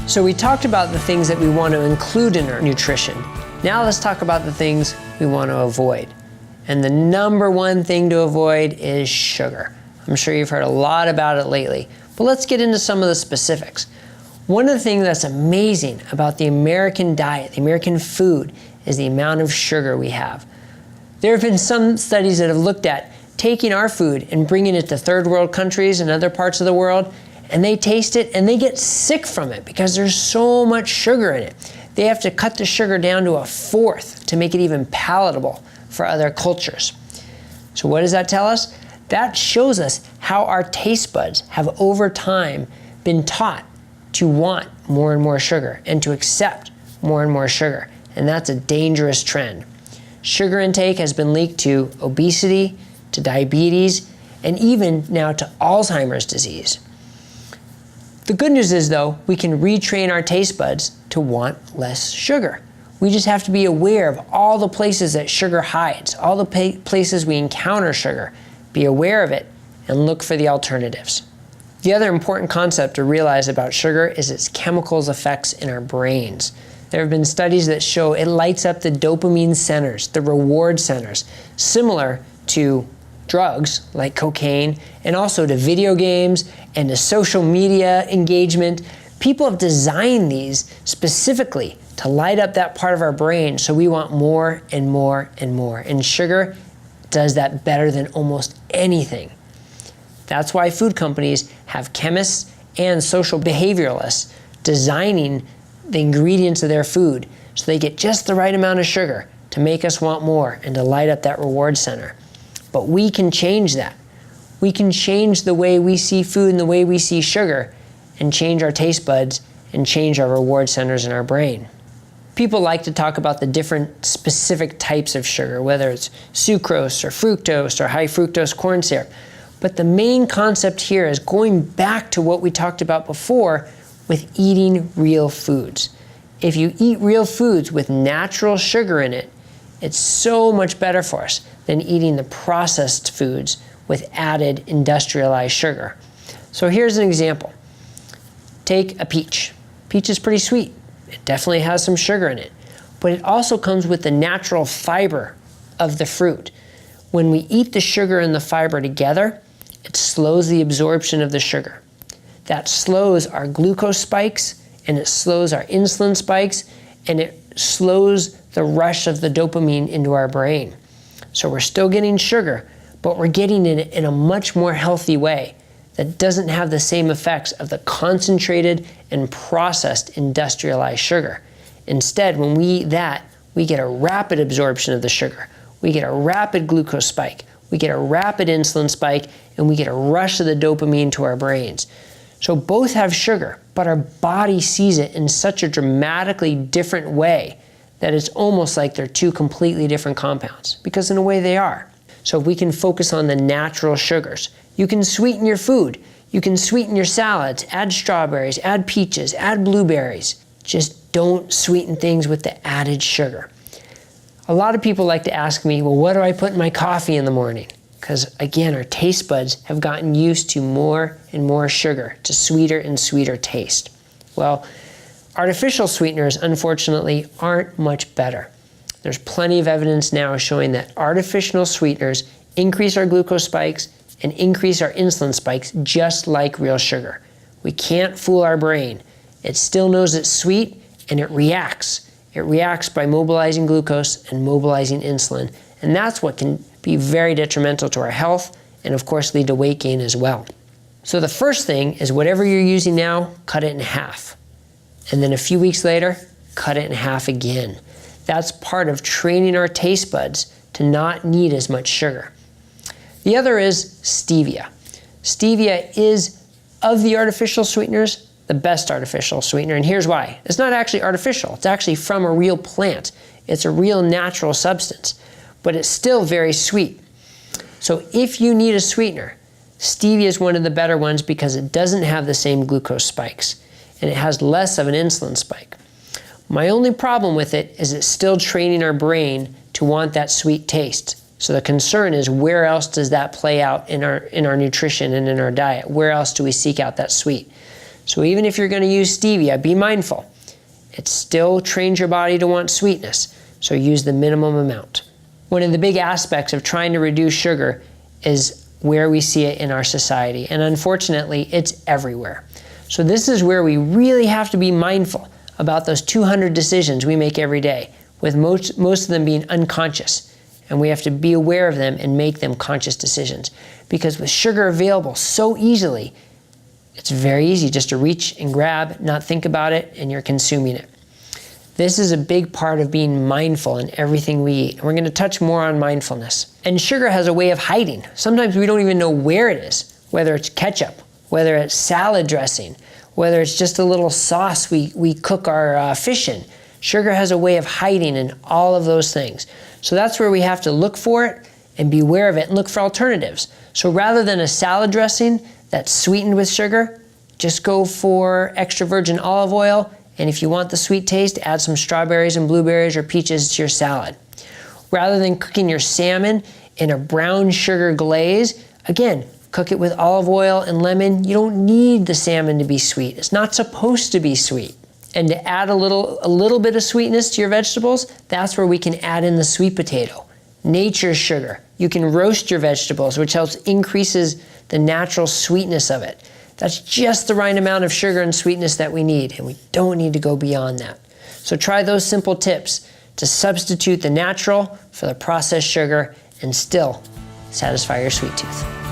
So we talked about the things that we want to include in our nutrition. Now let's talk about the things we want to avoid. And the number one thing to avoid is sugar. I'm sure you've heard a lot about it lately, but let's get into some of the specifics. One of the things that's amazing about the American diet, the American food, is the amount of sugar we have. There have been some studies that have looked at taking our food and bringing it to third world countries and other parts of the world, and they taste it and they get sick from it because there's so much sugar in it. They have to cut the sugar down to 1/4 to make it even palatable for other cultures. So what does that tell us? That shows us how our taste buds have over time been taught to want more and more sugar and to accept more and more sugar. And that's a dangerous trend. Sugar intake has been linked to obesity, to diabetes, and even now to Alzheimer's disease. The good news is, though, we can retrain our taste buds to want less sugar. We just have to be aware of all the places that sugar hides, all the places we encounter sugar. Be aware of it and look for the alternatives. The other important concept to realize about sugar is its chemical effects in our brains. There have been studies that show it lights up the dopamine centers, the reward centers, similar to drugs like cocaine, and also to video games and to social media engagement. People have designed these specifically to light up that part of our brain so we want more and more and more. And sugar does that better than almost anything. That's why food companies have chemists and social behavioralists designing the ingredients of their food so they get just the right amount of sugar to make us want more and to light up that reward center. But we can change that. We can change the way we see food and the way we see sugar and change our taste buds and change our reward centers in our brain. People like to talk about the different specific types of sugar, whether it's sucrose or fructose or high fructose corn syrup. But the main concept here is going back to what we talked about before with eating real foods. If you eat real foods with natural sugar in it, it's so much better for us than eating the processed foods with added industrialized sugar. So here's an example. Take a peach. Peach is pretty sweet. It definitely has some sugar in it, but it also comes with the natural fiber of the fruit. When we eat the sugar and the fiber together, it slows the absorption of the sugar. That slows our glucose spikes, and it slows our insulin spikes, and it slows the rush of the dopamine into our brain. So we're still getting sugar, but we're getting it in a much more healthy way that doesn't have the same effects of the concentrated and processed industrialized sugar. Instead, when we eat that, we get a rapid absorption of the sugar. We get a rapid glucose spike. We get a rapid insulin spike, and we get a rush of the dopamine to our brains. So both have sugar, but our body sees it in such a dramatically different way that it's almost like they're two completely different compounds, because in a way they are. So if we can focus on the natural sugars, you can sweeten your food, you can sweeten your salads, add strawberries, add peaches, add blueberries. Just don't sweeten things with the added sugar. A lot of people like to ask me, well, what do I put in my coffee in the morning? Because again, our taste buds have gotten used to more and more sugar, to sweeter and sweeter taste. Well, artificial sweeteners, unfortunately, aren't much better. There's plenty of evidence now showing that artificial sweeteners increase our glucose spikes and increase our insulin spikes just like real sugar. We can't fool our brain. It still knows it's sweet and it reacts. It reacts by mobilizing glucose and mobilizing insulin, and that's what can be very detrimental to our health and of course lead to weight gain as well. So the first thing is whatever you're using now, cut it in half. And then a few weeks later, cut it in half again. That's part of training our taste buds to not need as much sugar. The other is stevia. Stevia is, of the artificial sweeteners, the best artificial sweetener, and here's why. It's not actually artificial. It's actually from a real plant. It's a real natural substance, but it's still very sweet. So if you need a sweetener, stevia is one of the better ones because it doesn't have the same glucose spikes, and it has less of an insulin spike. My only problem with it is it's still training our brain to want that sweet taste. So the concern is, where else does that play out in our nutrition and in our diet? Where else do we seek out that sweet? So even if you're going to use stevia, be mindful. It still trains your body to want sweetness, so use the minimum amount. One of the big aspects of trying to reduce sugar is where we see it in our society, and unfortunately, it's everywhere. So this is where we really have to be mindful about those 200 decisions we make every day, with most of them being unconscious. And we have to be aware of them and make them conscious decisions. Because with sugar available so easily, it's very easy just to reach and grab, not think about it, and you're consuming it. This is a big part of being mindful in everything we eat. We're going to touch more on mindfulness. And sugar has a way of hiding. Sometimes we don't even know where it is, whether it's ketchup, whether it's salad dressing, whether it's just a little sauce we cook our fish in. Sugar has a way of hiding in all of those things. So that's where we have to look for it and be aware of it and look for alternatives. So rather than a salad dressing that's sweetened with sugar, just go for extra virgin olive oil, and if you want the sweet taste, add some strawberries and blueberries or peaches to your salad. Rather than cooking your salmon in a brown sugar glaze, again, cook it with olive oil and lemon. You don't need the salmon to be sweet. It's not supposed to be sweet. And to add a little bit of sweetness to your vegetables, that's where we can add in the sweet potato. Nature's sugar. You can roast your vegetables, which increases the natural sweetness of it. That's just the right amount of sugar and sweetness that we need, and we don't need to go beyond that. So try those simple tips to substitute the natural for the processed sugar and still satisfy your sweet tooth.